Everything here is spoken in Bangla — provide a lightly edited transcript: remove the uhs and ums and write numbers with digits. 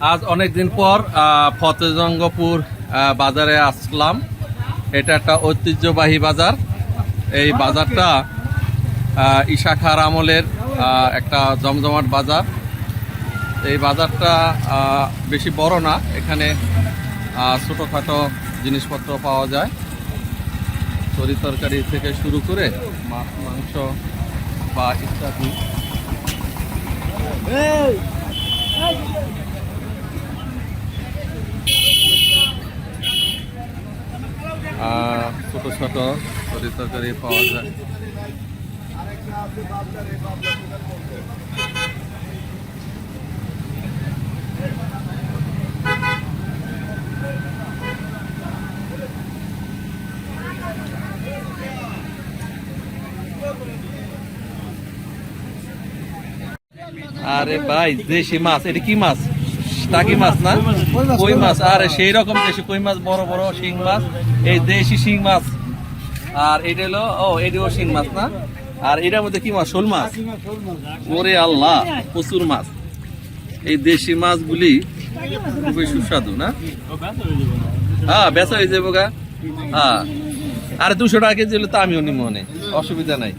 আজ অনেক দিন পর ফতেজঙ্গপুর বাজারে আসলাম। এটা একটা ঐতিহ্যবাহী বাজার। এই বাজারটা ঈশা খাঁর আমলের একটা জমজমাট বাজার। এই বাজারটা বেশি বড় না, এখানে ছোটোখাটো জিনিসপত্র পাওয়া যায়, তরি তরকারি থেকে শুরু করে মাছ মাংস বা ইত্যাদি। ছোট ছোট তরি তরকারি পাওয়া যায়। আরে ভাই, দেশি মাছ, এটা কি মাছ? টাকি মাছ না? কই মাছ। আরে সেই রকম দেশি কই মাছ, বড় বড় শিং মাছ, এই দেশি শিং মাছ। আর এটা হলো এটাও শিং মাছ না? আর এটার মধ্যে কি মাছ? শোল মাছ। ওরে আল্লাহ, প্রচুর মাছ। এই দেশি মাছগুলি খুবই সুস্বাদু না? হ্যাঁ, বেচা হয়ে যাবো গা। হ্যাঁ, আরে 200 টাকা কেজি হলে তো আমিও নিব, অসুবিধা নাই।